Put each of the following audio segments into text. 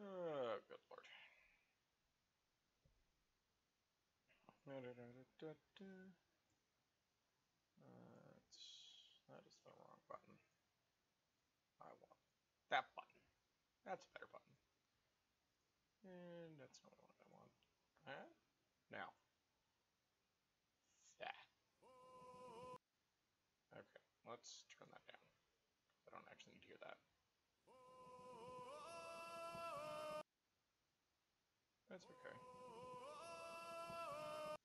Oh, good lord. That is the wrong button. I want that button. That's a better button. And that's not what I want. That? Now. That. Okay, let's turn that down. I don't actually need to hear that. That's okay.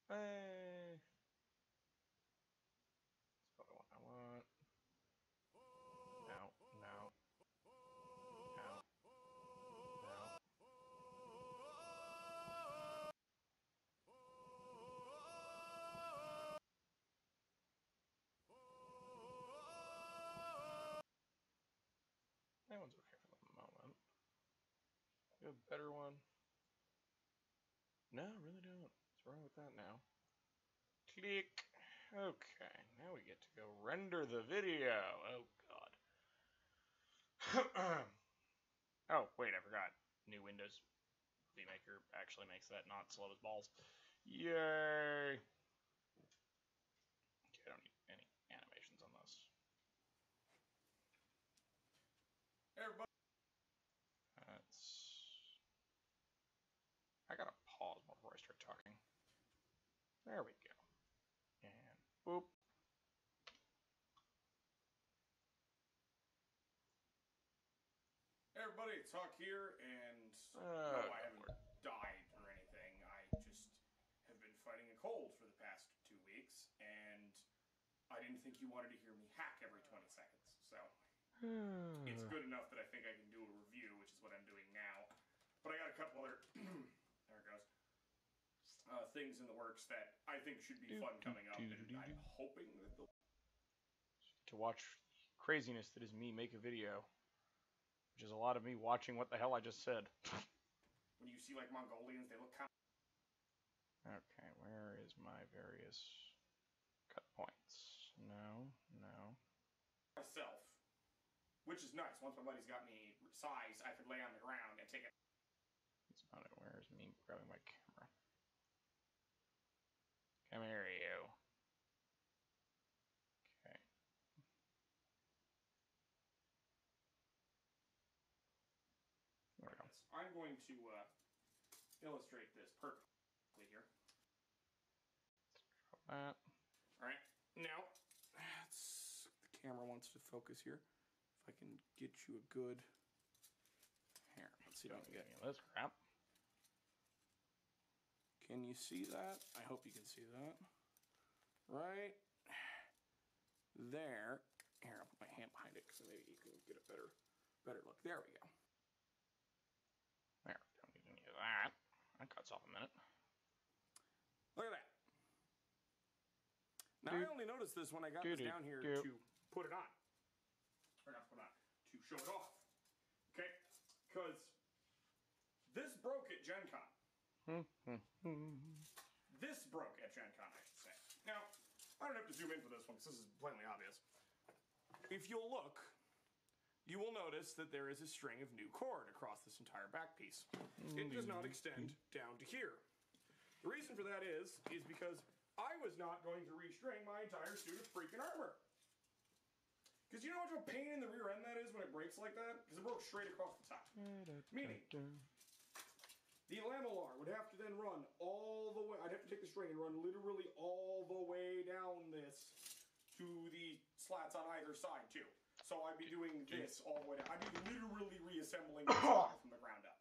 Hey! That's what I want. No, no. No. No. That one's okay for the moment. You have a better one? No, I really don't. What's wrong with that now? Click. Okay, now we get to go render the video. Oh, God. Oh, wait, I forgot. New Windows Movie Maker actually makes that not slow as balls. Yay! Okay, I don't need any animations on this. Everybody. I gotta pause before I start talking. There we go. And boop. Hey everybody, it's Huck here, and no, I haven't died or anything. I just have been fighting a cold for the past 2 weeks, and I didn't think you wanted to hear me hack every 20 seconds, so it's good enough that I think I can do a review, which is what I'm doing now. But I got a couple other, there it goes, things in the works that I think should be fun coming up, and I'm hoping that they'll... To watch craziness that is me make a video. Which is a lot of me watching what the hell I just said. When you see, like, Mongolians, they look kind of... Okay, where is my various cut points? No, no. Myself, which is nice. Once my buddy's got me size, I could lay on the ground and take it. It's not it. Where's me grabbing my camera? Come here, you. Okay. There we go. I'm going to illustrate this perfectly here. Drop that. Alright, now, the camera wants to focus here. If I can get you a good... Here, let's see if I can get this crap. Can you see that? I hope you can see that. Right there. Here, I'll put my hand behind it so maybe you can get a better look. There we go. There, don't need any of that. That cuts off a minute. Look at that. Now, I only noticed this when I got this down here to put it on. Or not put it on, to show it off. Okay? Because this broke at Gen Con. This broke at Gen Con, I should say. Now, I don't have to zoom in for this one because this is plainly obvious. If you'll look, you will notice that there is a string of new cord across this entire back piece. It does not extend down to here. The reason for that is because I was not going to restring my entire suit of freaking armor. Because you know how much of a pain in the rear end that is when it breaks like that? Because it broke straight across the top. Meaning, the lamellar would have to then run all the way, I'd have to take the string and run literally all the way down this to the slats on either side too. So I'd be doing this all the way down. I'd be literally reassembling this from the ground up.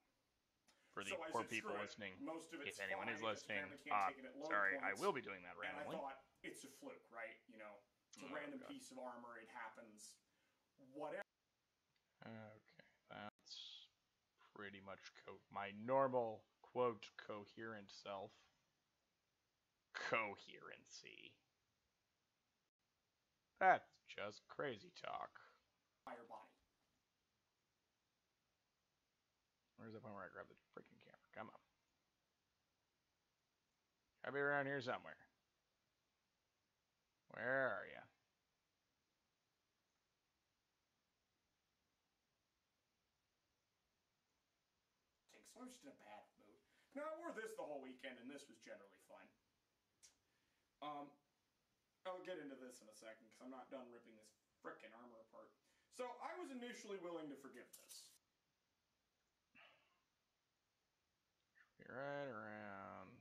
For the poor people listening, if anyone is listening, sorry, I will be doing that randomly. And I thought, it's a fluke, right? You know, it's a random piece of armor, it happens, whatever. Okay, that's pretty much my normal, quote, coherent self. Coherency. That's just crazy talk. Entire body. Where's the point where I grab the freaking camera? Come on. Gotta be around here somewhere. Where are you? so I was just in a bad mood. Now, I wore this the whole weekend, and this was generally fun. I'll get into this in a second, because I'm not done ripping this frickin' armor apart. So, I was initially willing to forgive this. Right around.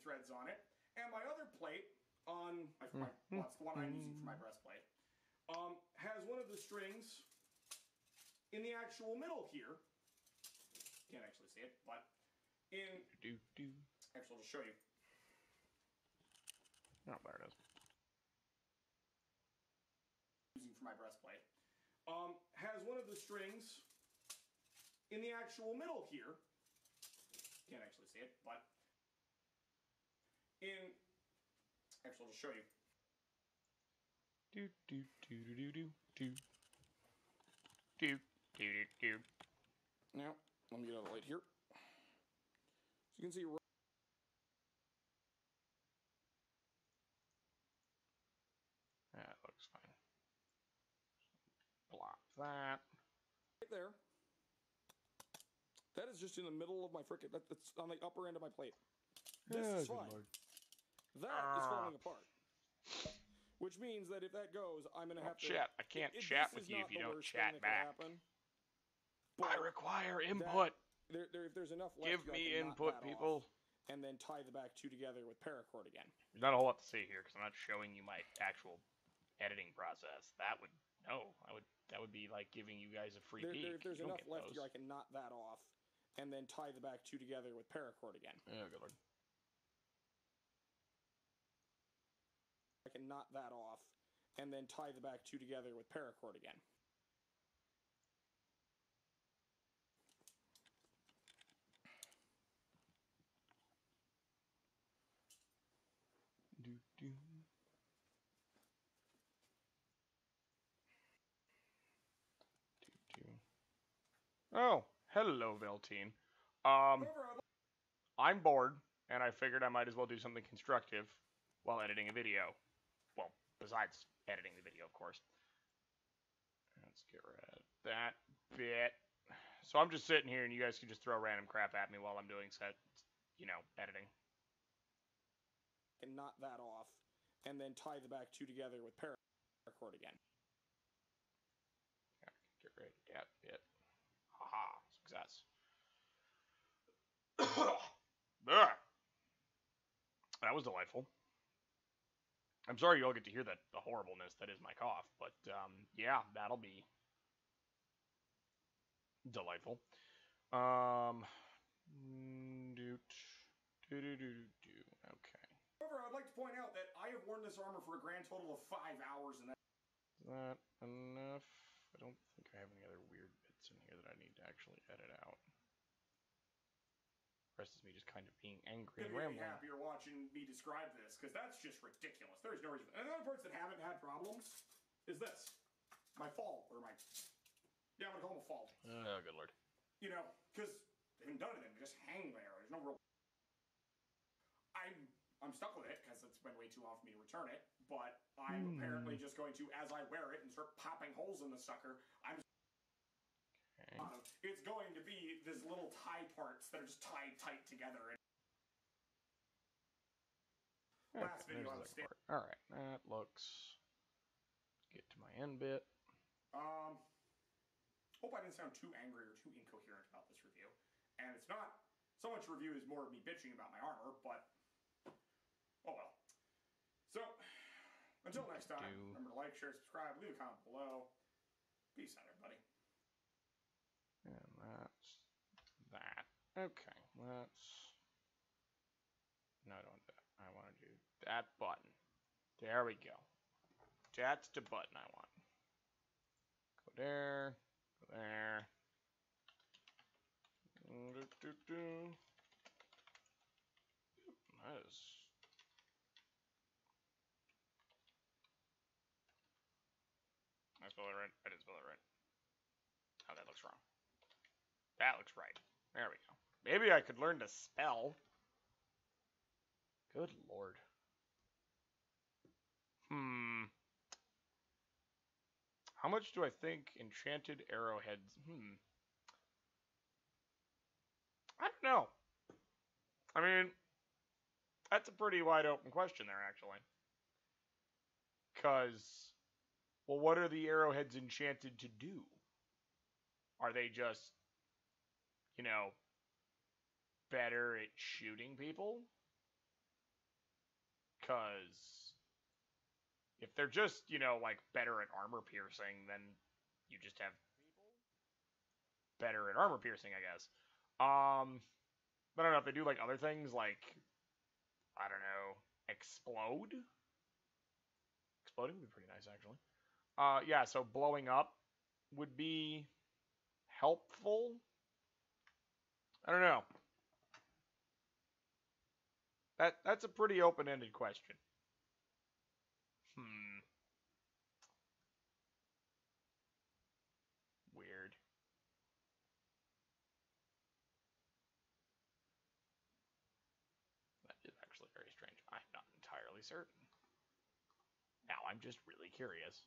Threads on it. And my other plate on well, it's the one I'm using for my breastplate. Has one of the strings in the actual middle here. Can't actually see it, but in actually I'll just show you. Oh, there it is. Using for my breastplate. Has one of the strings in the actual middle here. Can't actually see it, but in actually I'll just show you. Now, let me get out of the light here. So you can see That looks fine. Block that. Right there. That is just in the middle of my frickin'. That's on the upper end of my plate. This is fine. Lord. That is falling apart. Which means that if that goes, I'm gonna have to chat. I can't chat with you if you don't chat back. I require input. If there's enough left, give me input, people. And then tie the back two together with paracord again. There's not a whole lot to say here because I'm not showing you my actual editing process. That would be like giving you guys a free peek. If there's enough left here, I can knot that off, and then tie the back two together with paracord again. Oh, good lord. I can knot that off, and then tie the back two together with paracord again. Oh, hello, Veltine. I'm bored, and I figured I might as well do something constructive while editing a video. Well, besides editing the video, of course. Let's get rid of that bit. So I'm just sitting here, and you guys can just throw random crap at me while I'm doing editing. And knot that off, and then tie the back two together with paracord again. Yeah, get rid of that bit. Haha, success. That was delightful. I'm sorry you all get to hear the horribleness that is my cough, but yeah, that'll be delightful. Okay. However, I'd like to point out that I have worn this armor for a grand total of 5 hours, and is that enough? I don't think I have any other weird bits in here that I need to actually edit out. The rest is me just kind of being angry and rambling. I'm happier watching me describe this, because that's just ridiculous. There's no reason. And the other parts that haven't had problems is this. My fall, or my... Yeah, I'm going to call them a fall. Oh, good lord. You know, because they haven't done anything. They just hang there. There's no real... I'm stuck with it, because it's been way too long for me to return it, but I'm apparently just going to, as I wear it and start popping holes in the sucker, it's going to be these little tie parts that are just tied tight together. Okay, last video I was alright, that looks... Get to my end bit. Hope I didn't sound too angry or too incoherent about this review. And it's not so much review as more of me bitching about my armor, but oh well. So, until next time, remember to like, share, subscribe, leave a comment below. Peace out, everybody. And that's that. Okay, let's... No, I don't want that. I want to do that button. There we go. That's the button I want. Go there. Go there. That is... I spell it right? I didn't spell it right. Oh, that looks wrong. That looks right. There we go. Maybe I could learn to spell. Good lord. How much do I think enchanted arrowheads? I don't know. I mean, that's a pretty wide open question there, actually. Because, well, what are the arrowheads enchanted to do? Are they just, you know, better at shooting people? Because if they're just, you know, like better at armor piercing, then you just have better at armor piercing, I guess. I don't know if they do like other things, like I don't know, explode. Exploding would be pretty nice, actually. Yeah. So blowing up would be helpful. I don't know. That's a pretty open-ended question. Weird. That is actually very strange. I'm not entirely certain. Now I'm just really curious.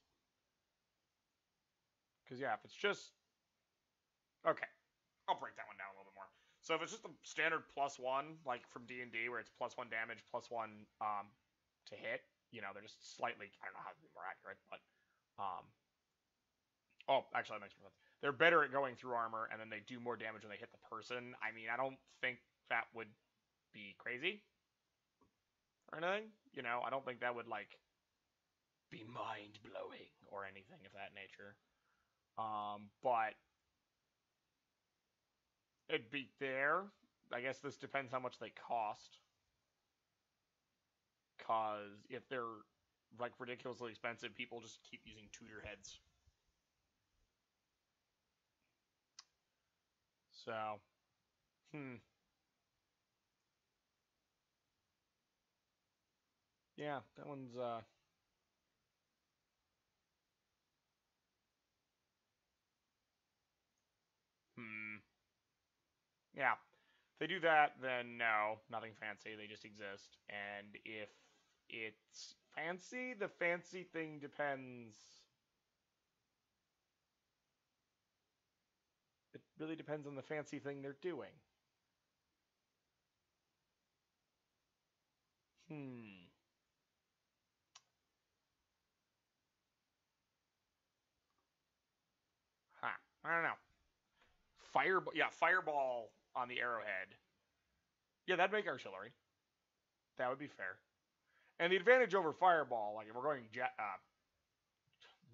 Because yeah, if it's just okay, I'll break that one down a little bit more. So if it's just a standard +1, like from D&D, where it's +1 damage, +1 to hit, you know, they're just slightly, I don't know how to be more accurate, but oh, actually that makes more sense. They're better at going through armor, and then they do more damage when they hit the person. I mean, I don't think that would be crazy or anything. You know, I don't think that would like be mind blowing or anything of that nature. But it'd be there. I guess this depends how much they cost. Cause if they're like ridiculously expensive, people just keep using tutor heads. So, yeah, that one's yeah. If they do that, then no, nothing fancy. They just exist. And if it's fancy, the fancy thing depends. It really depends on the fancy thing they're doing. Huh. I don't know. Fireball. Yeah, fireball on the arrowhead. Yeah, that'd make artillery. That would be fair. And the advantage over fireball, like if we're going yeah,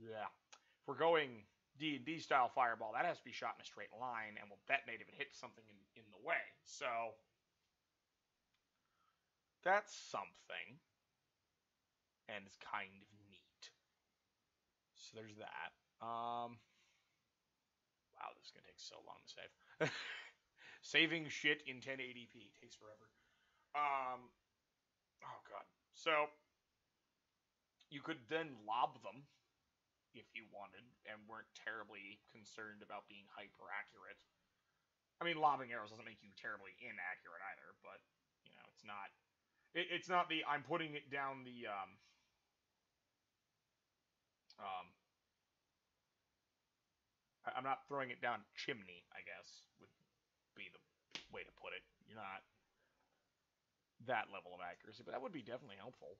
if we're going D&D style fireball, that has to be shot in a straight line and will detonate if it hits something in the way. So that's something, and it's kind of neat. So there's that. Wow, this is gonna take so long to save. Saving shit in 1080p takes forever. Oh god. So you could then lob them if you wanted and weren't terribly concerned about being hyper accurate. I mean, lobbing arrows doesn't make you terribly inaccurate either, but you know, it's not. It's not the I'm putting it down the I'm not throwing it down chimney, I guess, would be the way to put it. You're not that level of accuracy, but that would be definitely helpful.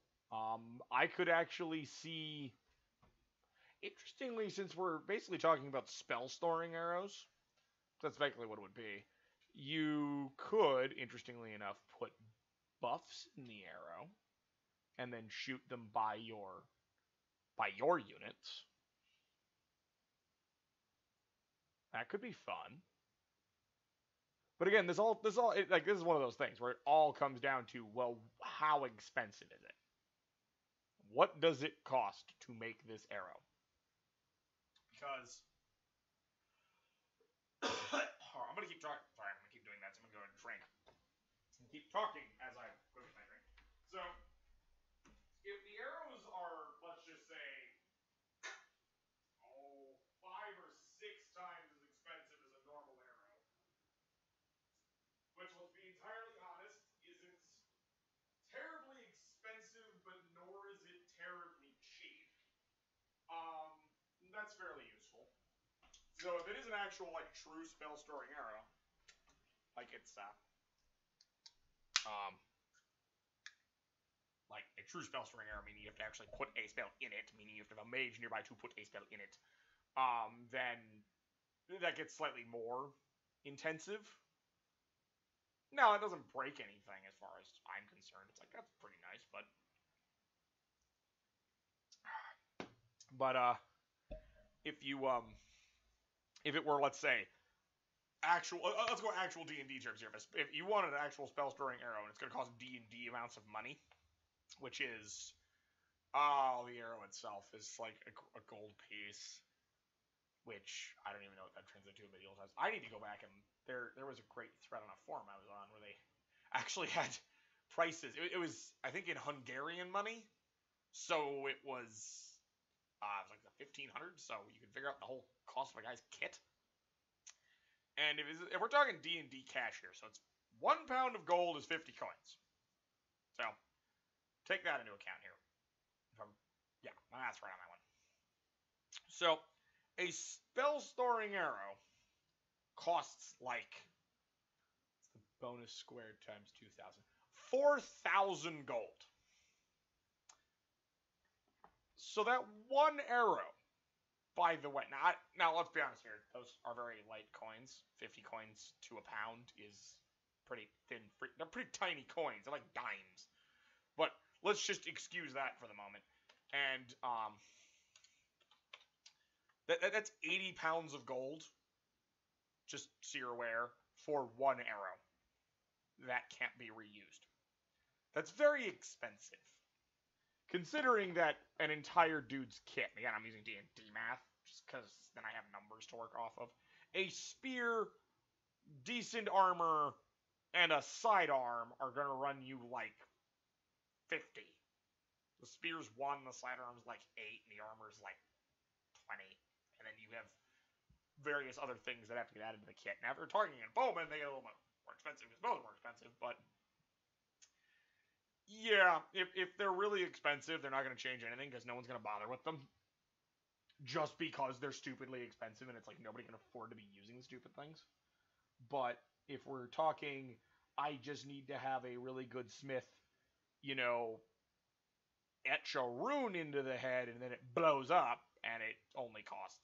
I could actually see, interestingly, since we're basically talking about spell storing arrows, that's basically what it would be. You could, interestingly enough, put buffs in the arrow and then shoot them by your units. That could be fun. But again, this is one of those things where it all comes down to, well, how expensive is it? What does it cost to make this arrow? Because I'm gonna keep talking. Sorry, I'm gonna keep doing that. So I'm gonna go and drink. I'm gonna keep talking as I go get my drink. So if the arrows are, let's just say, 5 or 6 times as expensive as a normal arrow, which, let's be entirely honest, isn't terribly expensive, but nor is it terribly cheap. That's fairly So if it is an actual, like, true spell-storing arrow, like, it's, like, a true spell-storing arrow, meaning you have to actually put a spell in it, meaning you have to have a mage nearby to put a spell in it, then that gets slightly more intensive. No, it doesn't break anything as far as I'm concerned. It's like, that's pretty nice, but if you, if it were, let's say, actual, let's go actual D&D terms here. If you wanted an actual spell-storing arrow, and it's going to cost D&D amounts of money, which is, the arrow itself is like a gold piece, which I don't even know what that translates to in medieval times. I need to go back and there was a great thread on a forum I was on where they actually had prices. It was, I think, in Hungarian money, so it was like the 1500s, so you can figure out the whole cost of a guy's kit. And if we're talking D&D cash here, so it's 1 pound of gold is 50 coins. So take that into account here. Yeah, my math's right on that one. So a spell-storing arrow costs like, it's the bonus squared times 2,000. 4,000 gold. So that one arrow, by the way, now let's be honest here. Those are very light coins. 50 coins to a pound is pretty thin. They're pretty tiny coins. They're like dimes. But let's just excuse that for the moment. And that's 80 pounds of gold, just so you're aware, for one arrow that can't be reused. That's very expensive. Considering that an entire dude's kit, again, I'm using D&D math, just because then I have numbers to work off of. A spear, decent armor, and a sidearm are going to run you like 50. The spear's 1, the sidearm's like 8, and the armor's like 20. And then you have various other things that have to get added to the kit. Now, if you're targeting a bowman, they get a little bit more expensive, because bows are more expensive, but yeah, if they're really expensive, they're not going to change anything, because no one's going to bother with them. Just because they're stupidly expensive, and it's like nobody can afford to be using the stupid things. But if we're talking, I just need to have a really good smith, etch a rune into the head, and then it blows up, and it only costs,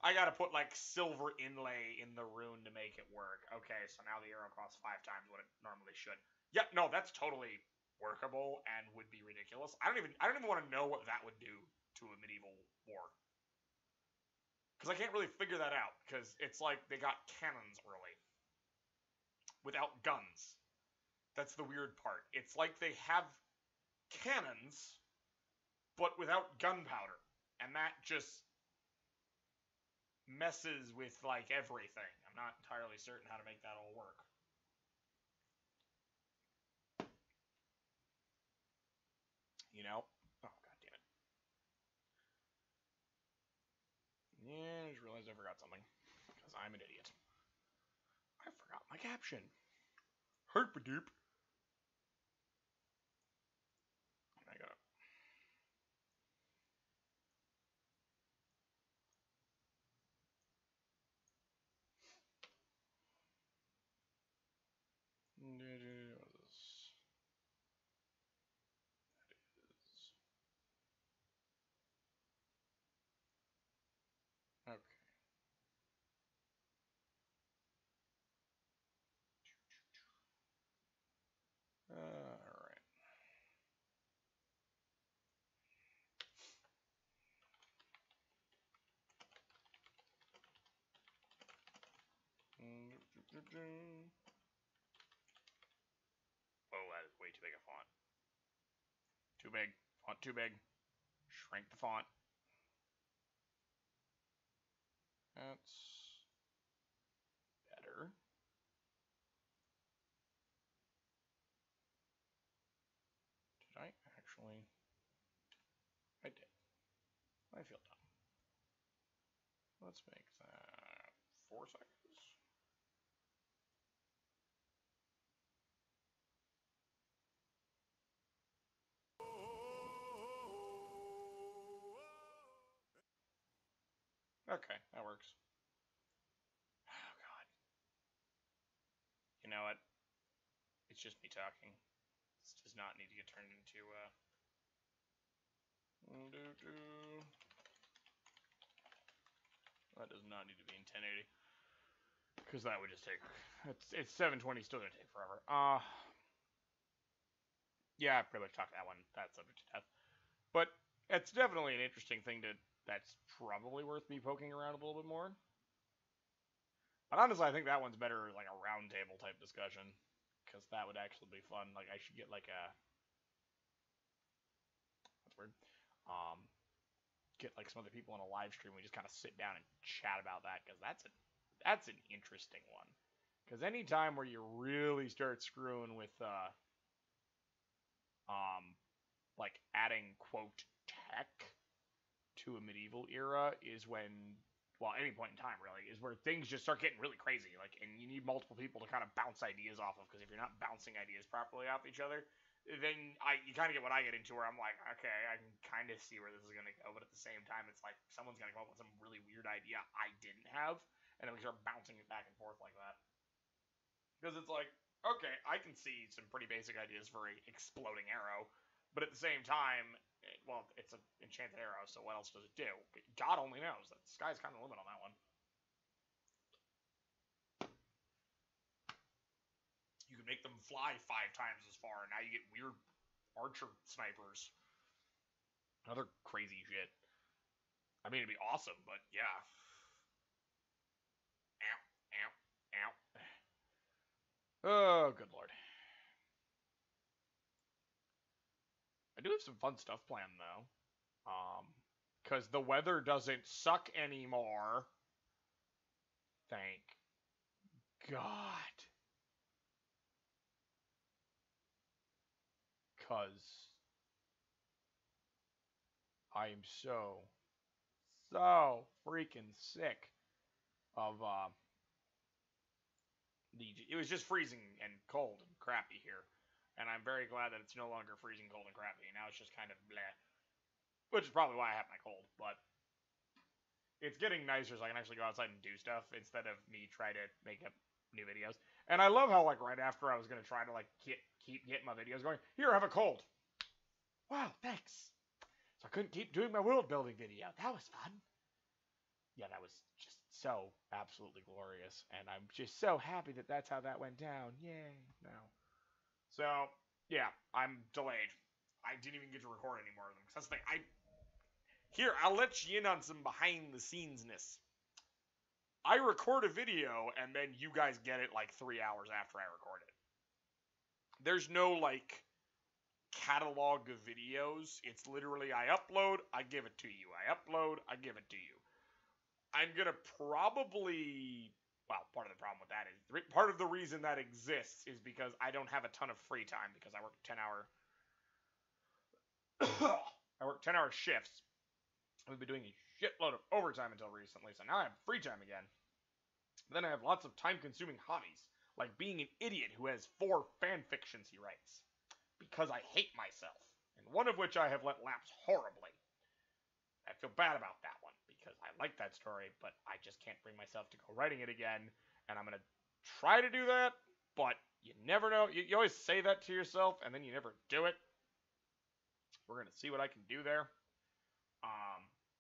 I gotta put like silver inlay in the rune to make it work. Okay, so now the arrow costs 5 times what it normally should. Yeah, no, that's totally workable and would be ridiculous. I don't even want to know what that would do to a medieval war, because I can't really figure that out, because it's like they got cannons early without guns. That's the weird part. It's like they have cannons, but without gunpowder, and that just messes with like everything. I'm not entirely certain how to make that all work. Oh, god damn it. Yeah, I just realized I forgot something, because I'm an idiot. I forgot my caption. Herpadoop. I got it. Okay. Alright. Oh, that is way too big a font. Too big. Font too big. Shrink the font. That's better. Did I actually? I did. I feel dumb. Let's make that 4 seconds. Okay, that works. Oh, God. You know what? It's just me talking. This does not need to get turned into, That does not need to be in 1080. Because that would just take... It's 720, still gonna take forever. Yeah, I pretty much talked that one. That's subject to death. But it's definitely an interesting thing that's probably worth me poking around a little bit more. But honestly, I think that one's better like a roundtable type discussion. Because that would actually be fun. Like, I should get like a... That's weird. Get like some other people on a live stream. We just kind of sit down and chat about that. Because that's an interesting one. Because any time where you really start screwing with... like adding quote tech to a medieval era is when, well, any point in time really, is where things just start getting really crazy. Like, and you need multiple people to kind of bounce ideas off of, because if you're not bouncing ideas properly off each other, then you kind of get what I get into, where I'm like, okay, I can kind of see where this is gonna go, but at the same time, it's like someone's gonna come up with some really weird idea I didn't have, and then we start bouncing it back and forth like that. Because it's like, okay, I can see some pretty basic ideas for a exploding arrow, but at the same time, well, it's an enchanted arrow, so what else does it do? God only knows. The sky's kind of the limit on that one. You can make them fly 5 times as far, and now you get weird archer snipers. Other crazy shit. I mean, it'd be awesome, but yeah. Ow, ow, ow. Oh, good lord. I do have some fun stuff planned, though. Because the weather doesn't suck anymore. Thank God. Because I am so freaking sick of, it was just freezing and cold and crappy here. And I'm very glad that it's no longer freezing cold and crappy. Now it's just kind of bleh. Which is probably why I have my cold, but it's getting nicer so I can actually go outside and do stuff instead of me try to make up new videos. And I love how, like, right after I was going to try to, like, keep getting my videos going, here, have a cold. Wow, thanks. So I couldn't keep doing my world building video. That was fun. Yeah, that was just so absolutely glorious. And I'm just so happy that that's how that went down. Yay. No. So, yeah, I'm delayed. I didn't even get to record any more of them. Because that's the thing. Here, I'll let you in on some behind-the-scenes-ness. I record a video, and then you guys get it like 3 hours after I record it. There's no, like, catalog of videos. It's literally, I upload, I give it to you. I upload, I give it to you. I'm gonna probably... Well, part of the problem with that is... Part of the reason that exists is because I don't have a ton of free time, because I work 10-hour... I work 10-hour shifts. I've been doing a shitload of overtime until recently, so now I have free time again. Then I have lots of time-consuming hobbies, like being an idiot who has 4 fan fictions he writes, because I hate myself, and one of which I have let lapse horribly. I feel bad about that one, because I like that story, but I just can't bring myself to go writing it again, and I'm going to try to do that, but you never know. You always say that to yourself, and then you never do it. We're going to see what I can do there.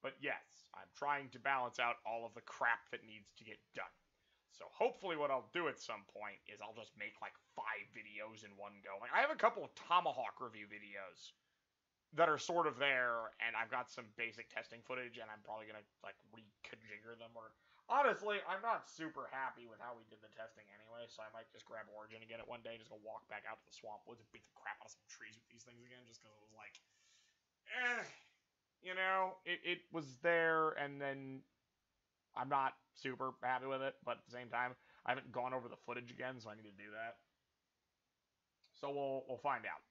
But yes, I'm trying to balance out all of the crap that needs to get done. So hopefully what I'll do at some point is I'll just make like 5 videos in one go. Like, I have a couple of Tomahawk review videos that are sort of there, and I've got some basic testing footage, and I'm probably going to like reconfigure them. Or honestly, I'm not super happy with how we did the testing anyway, so I might just grab Origin again at one day and just go walk back out to the swamp woods and beat the crap out of some trees with these things again, just because it was like, you know, it was there, and then I'm not super happy with it, but at the same time, I haven't gone over the footage again, so I need to do that. So we'll find out.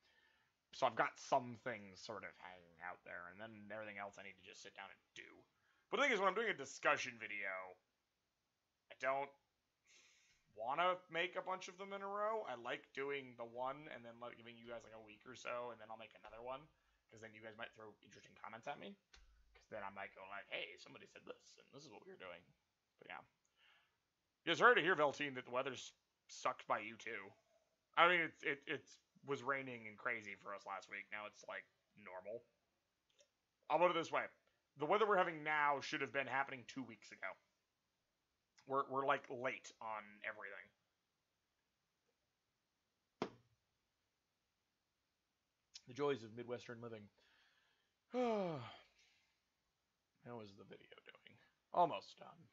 So I've got some things sort of hanging out there, and then everything else I need to just sit down and do. But the thing is, when I'm doing a discussion video, I don't want to make a bunch of them in a row. I like doing the one, and then giving you guys like a week or so, and then I'll make another one. Because then you guys might throw interesting comments at me. Because then I might go like, hey, somebody said this, and this is what we were doing. But yeah. You guys heard to hear, Velteen, that the weather's sucked by you too. I mean, it was raining and crazy for us last week. Now it's like normal. I'll put it this way: the weather we're having now should have been happening 2 weeks ago. We're like late on everything. The joys of Midwestern living. How is the video doing? Almost done.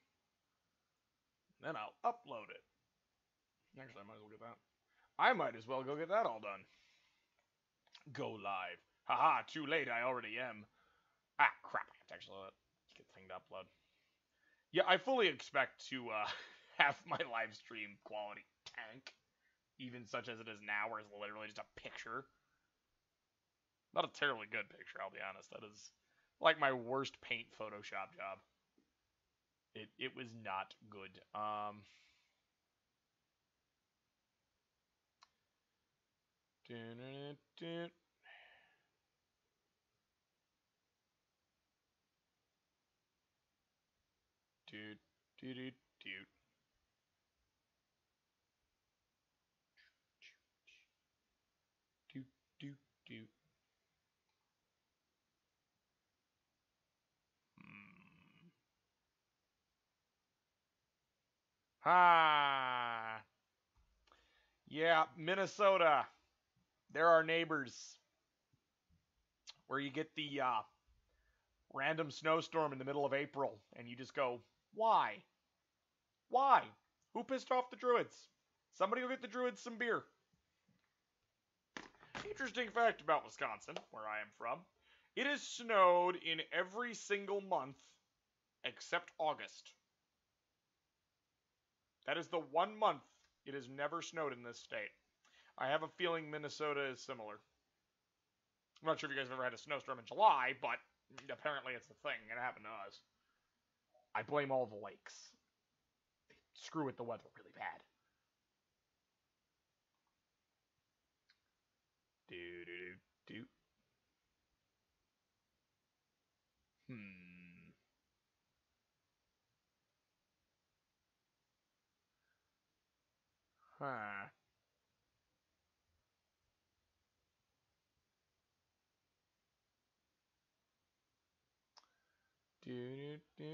Then I'll upload it. Actually, I might as well get that. I might as well go get that all done. Go live. Haha, too late, I already am. Ah, crap, I have to actually get the thing to upload. Yeah, I fully expect to have my live stream quality tank, even such as it is now, where it's literally just a picture. Not a terribly good picture, I'll be honest. That is like my worst paint Photoshop job. It was not good. Dude. Ah. Yeah, Minnesota. They're our neighbors. Where you get the random snowstorm in the middle of April, and you just go, why? Why? Who pissed off the Druids? Somebody go get the Druids some beer. Interesting fact about Wisconsin, where I am from. It has snowed in every single month except August. That is the one month it has never snowed in this state. I have a feeling Minnesota is similar. I'm not sure if you guys have ever had a snowstorm in July, but apparently it's the thing. It happened to us. I blame all the lakes. They screw with the weather really bad. Do. Huh. Do. 86%.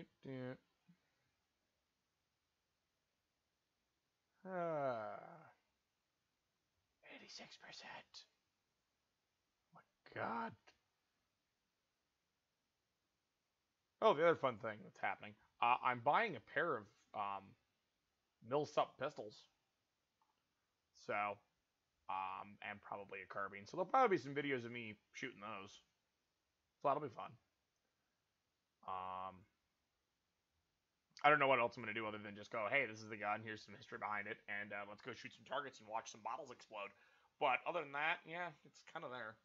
Oh my God. Oh, the other fun thing that's happening. I'm buying a pair of Millsup pistols. So, and probably a carbine. So there'll probably be some videos of me shooting those. So that'll be fun. I don't know what else I'm going to do other than just go, hey, this is the gun, here's some history behind it, and let's go shoot some targets and watch some bottles explode. But other than that, yeah, it's kind of there.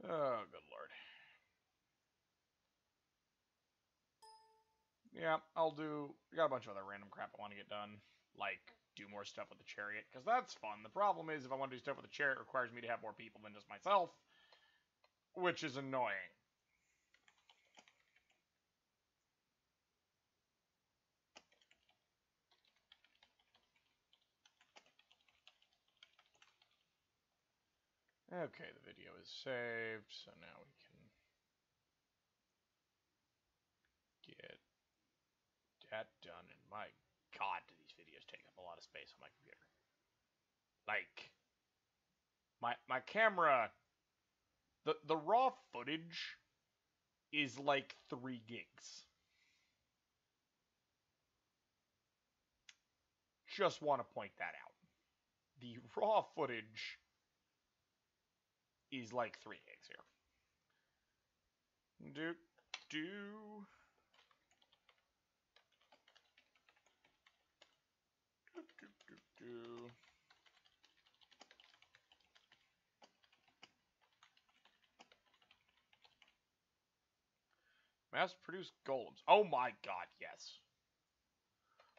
Oh, good lord. Yeah, I'll do... I got a bunch of other random crap I want to get done. Like, do more stuff with the chariot, because that's fun. The problem is, if I want to do stuff with the chariot, it requires me to have more people than just myself, which is annoying. Okay, the video is saved, so now we can get that done. And my God, do these videos take up a lot of space on my computer. Like, my camera, the raw footage is like 3 gigs. Just want to point that out. The raw footage is like 3 gigs here. Mass-produced golems. Oh my god, yes.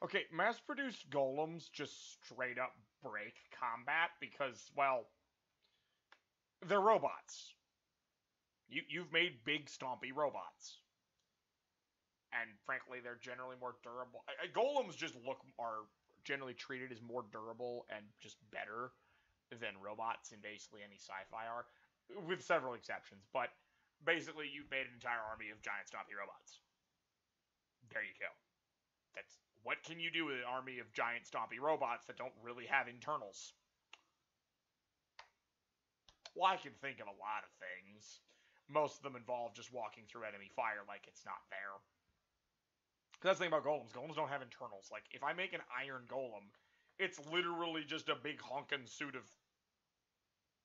Okay, mass-produced golems just straight up break combat because, well, they're robots. You've made big, stompy robots. And frankly, they're generally more durable. Golems just are generally treated as more durable and just better than robots in basically any sci-fi are, with several exceptions. But basically, you've made an entire army of giant, stompy robots. There you go. What can you do with an army of giant, stompy robots that don't really have internals? Well, I can think of a lot of things. Most of them involve just walking through enemy fire like it's not there. That's the thing about golems. Golems don't have internals. Like, if I make an iron golem, it's literally just a big honkin' suit of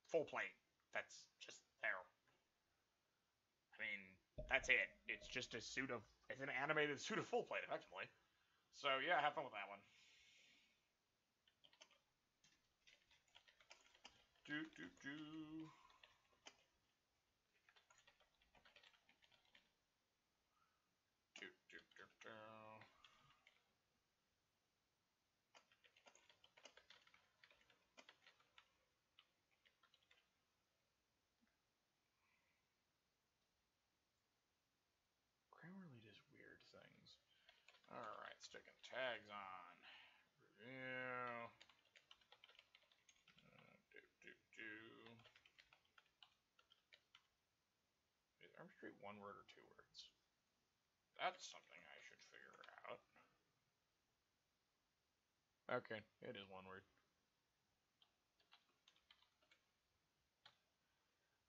full plate that's just there. I mean, that's it. It's just it's an animated suit of full plate, effectively. So, yeah, have fun with that one. Grammarly does weird things. Alright, sticking tags on. Review. Is Arm Street one word or 2 words? That's something I should figure out. Okay, it is 1 word.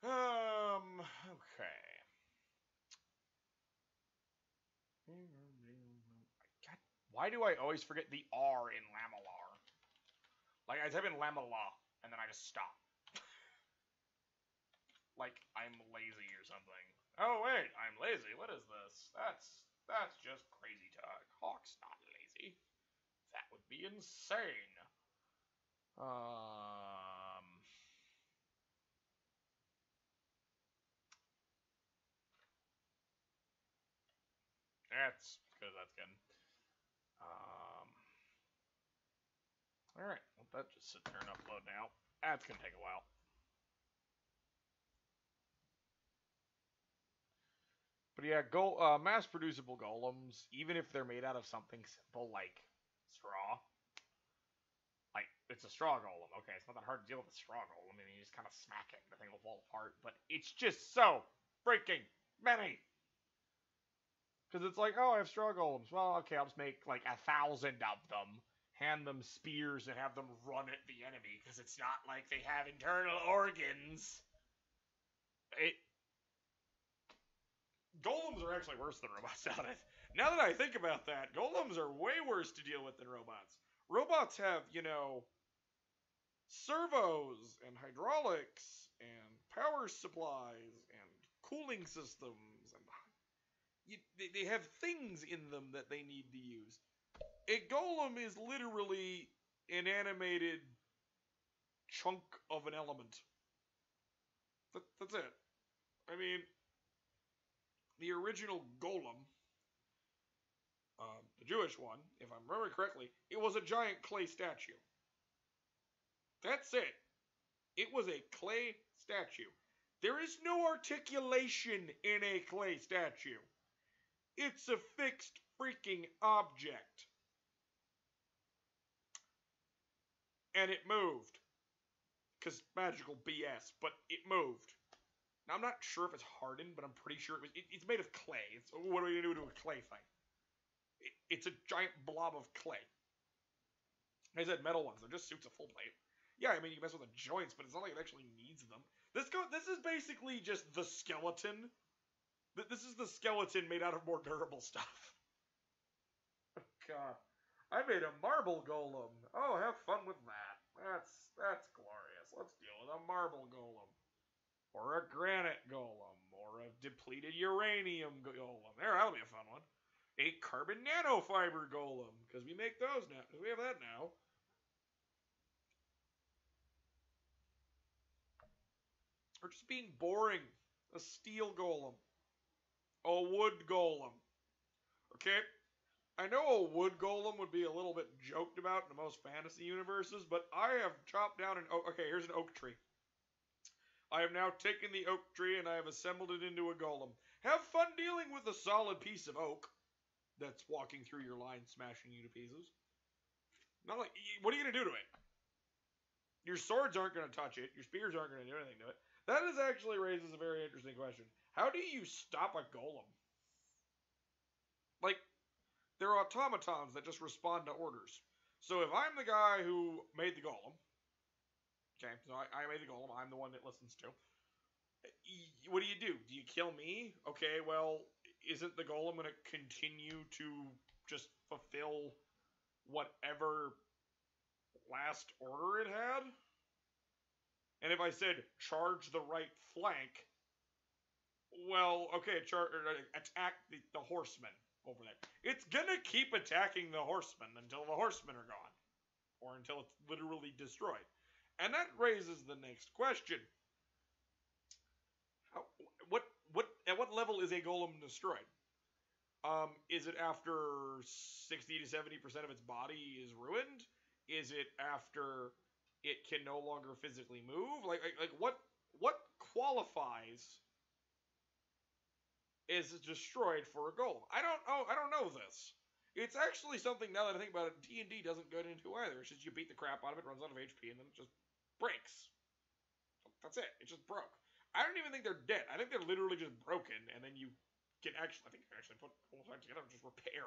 Okay. God, why do I always forget the R in Lamalar? Like, I type in Lamala, and then I just stop. Like, I'm lazy or something. Oh, wait, I'm lazy. What is this? That's just crazy talk. Hawk's not lazy. That would be insane. That's good. That's good. Alright, well, that just sits there and upload now. That's gonna take a while. But yeah, mass-producible golems, even if they're made out of something simple like straw, like, it's a straw golem. Okay, it's not that hard to deal with a straw golem. I mean, you just kind of smack it and the thing will fall apart. But it's just so freaking many. Because it's like, oh, I have straw golems. Well, okay, I'll just make like 1,000 of them, hand them spears, and have them run at the enemy. Because it's not like they have internal organs. Golems are actually worse than robots nowadays. Now that I think about that, golems are way worse to deal with than robots. Robots have, servos and hydraulics and power supplies and cooling systems, and they have things in them that they need to use. A golem is literally an animated chunk of an element. That's it. I mean, the original golem, the Jewish one, if I remember correctly, it was a giant clay statue. That's it. It was a clay statue. There is no articulation in a clay statue. It's a fixed freaking object. And it moved. Because magical BS, but it moved. Now, I'm not sure if it's hardened, but I'm pretty sure it's made of clay. What are you going to do to a clay thing? It's a giant blob of clay. Like I said, metal ones, they're just suits of full plate. Yeah, I mean, you mess with the joints, but it's not like it actually needs them. This is basically just the skeleton. This is the skeleton made out of more durable stuff. God. I made a marble golem. Oh, have fun with that. That's with a marble golem, or a granite golem, or a depleted uranium golem. That'll be a fun one. A carbon nanofiber golem, because we make those now. We have that now. Or just being boring. A steel golem. A wood golem. Okay? I know a wood golem would be a little bit joked about in most fantasy universes, but I have chopped down an oak. Okay, here's an oak tree. I have now taken the oak tree and I have assembled it into a golem. Have fun dealing with a solid piece of oak that's walking through your line, smashing you to pieces. Not like, what are you going to do to it? Your swords aren't going to touch it. Your spears aren't going to do anything to it. That actually raises a very interesting question. How do you stop a golem? Like, they're automatons that just respond to orders. So if I'm the guy who made the golem, okay, so I made the golem, I'm the one that listens to, what do? Do you kill me? Okay, well, isn't the golem going to continue to just fulfill whatever last order it had? And if I said, charge the right flank, well, okay, attack the horsemen over there. It's gonna keep attacking the horsemen until the horsemen are gone. Or until it's literally destroyed. And that raises the next question. At what level is a golem destroyed? Is it after 60 to 70% of its body is ruined? Is it after it can no longer physically move? Like what qualifies is destroyed for a golem? I don't know this. It's actually something, now that I think about it, D&D doesn't go into either. It's just you beat the crap out of it, runs out of HP, and then it just breaks. That's it. It just broke. I don't even think they're dead. I think they're literally just broken, and then you can actually, I think you can actually put golem back together and just repair.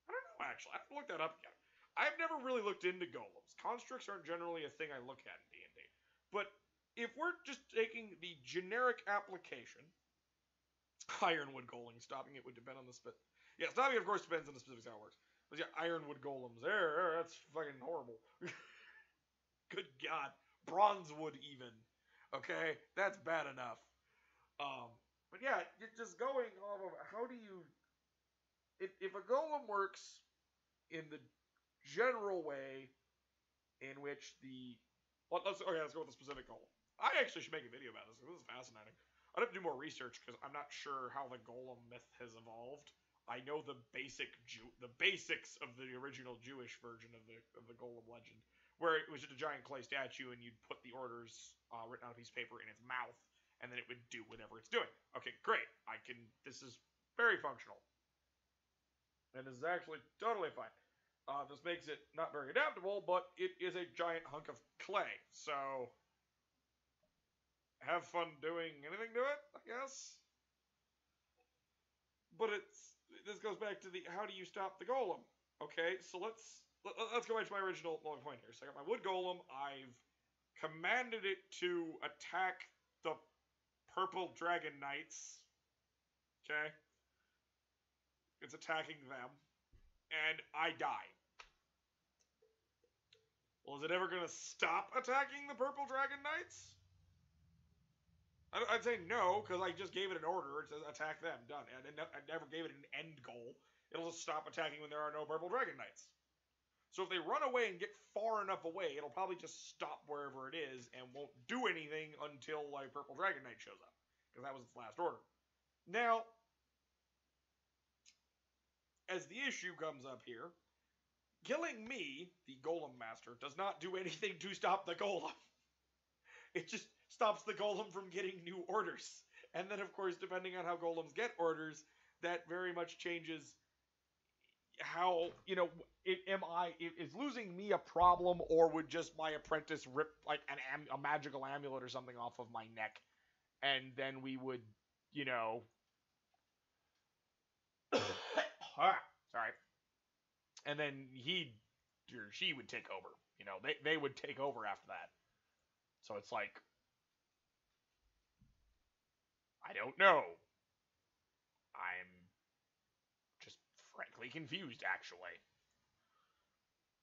I don't know, actually. I haven't looked that up yet. I've never really looked into golems. Constructs aren't generally a thing I look at in D&D. But if we're just taking the generic application, ironwood golem, stopping it would depend on the yeah, stopping it, of course, depends on the specifics how it works. But yeah, ironwood golems, that's fucking horrible. Good God. Bronzewood even. Okay? That's bad enough. But yeah, just going off of how do you... If a golem works in the general way in which the... let's go with the specific golem. I actually should make a video about this. This is fascinating. I'd have to do more research because I'm not sure how the golem myth has evolved. I know the basics of the original Jewish version of the golem legend, where it was just a giant clay statue and you'd put the orders written on a piece of paper in its mouth, and then it would do whatever it's doing. Okay, great. This is very functional. And this is actually totally fine. This makes it not very adaptable, but it is a giant hunk of clay, so have fun doing anything to it, I guess. But this goes back to the how do you stop the golem? Okay, so let's go back to my original point here. So I got my wood golem. I've commanded it to attack the purple dragon knights. Okay, it's attacking them, and I die. Well, is it ever going to stop attacking the purple dragon knights? I'd say no, because I just gave it an order. It says attack them. Done. I never gave it an end goal. It'll just stop attacking when there are no purple dragon knights. So if they run away and get far enough away, it'll probably just stop wherever it is and won't do anything until a purple dragon knight shows up. Because that was its last order. Now, as the issue comes up here, killing me, the golem master, does not do anything to stop the golem. It just stops the golem from getting new orders. And then, of course, depending on how golems get orders, that very much changes how, is losing me a problem, or would just my apprentice rip, like, a magical amulet or something off of my neck, and then we would, sorry. And then he or she would take over. They would take over after that. So it's like, I don't know. I'm just frankly confused, actually.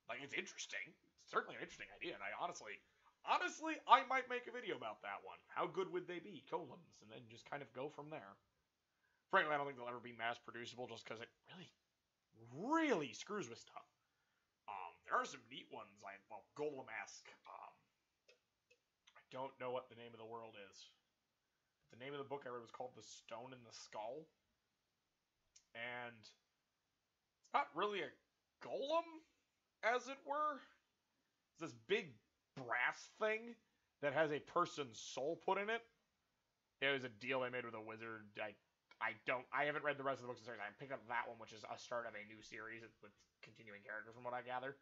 Like, it's interesting. It's certainly an interesting idea, and I honestly, I might make a video about that one. How good would they be, golems? And then just kind of go from there. Frankly, I don't think they'll ever be mass producible just because it really screws with stuff. There are some neat ones, golem-esque. I don't know what the name of the world is. But the name of the book I read was called The Stone in the Skull. And it's not really a golem, as it were. It's this big brass thing that has a person's soul put in it. It was a deal they made with a wizard. I haven't read the rest of the books in the series. I picked up that one, which is a start of a new series with continuing characters, from what I gather.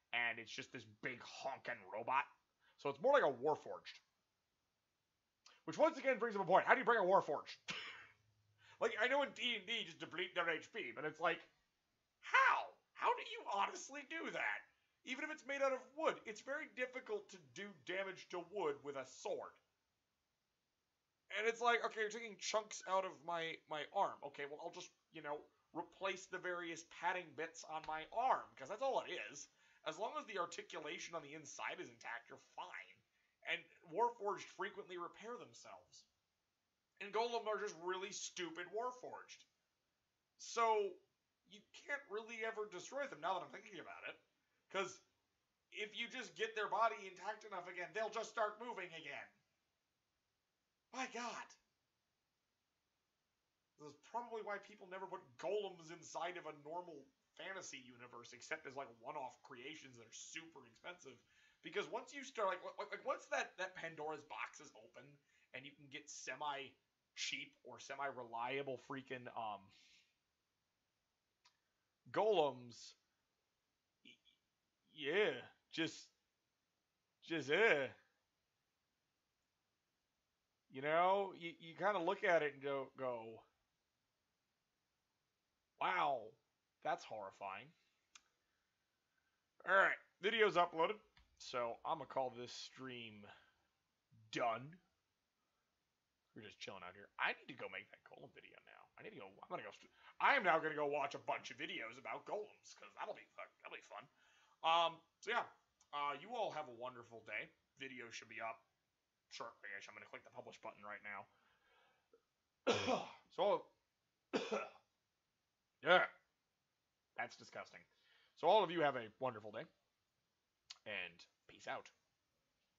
And it's just this big honking robot. So it's more like a Warforged. Which once again brings up a point. How do you bring a Warforged? Like, I know in D&D just deplete their HP, but it's like, how? How do you honestly do that? Even if it's made out of wood, it's very difficult to do damage to wood with a sword. And it's like, okay, you're taking chunks out of my arm. Okay, well, I'll just, replace the various padding bits on my arm, because that's all it is. As long as the articulation on the inside is intact, you're fine. And Warforged frequently repair themselves. And Golem are just really stupid Warforged. So, you can't really ever destroy them, now that I'm thinking about it. Because if you just get their body intact enough again, they'll just start moving again. My God. This is probably why people never put golems inside of a normal fantasy universe, except as like one-off creations that are super expensive. Because once you start, once that Pandora's box is open, and you can get semi-cheap or semi-reliable freaking golems, yeah, just you kind of look at it and go, wow, that's horrifying. All right, video's uploaded, so I'm gonna call this stream done. We're just chilling out here. I need to go make that golem video now. I am now gonna go watch a bunch of videos about golems, because that'll be fun. So yeah, you all have a wonderful day. Video should be up shortly. I'm gonna click the publish button right now. So, yeah, that's disgusting. So all of you have a wonderful day, and peace out.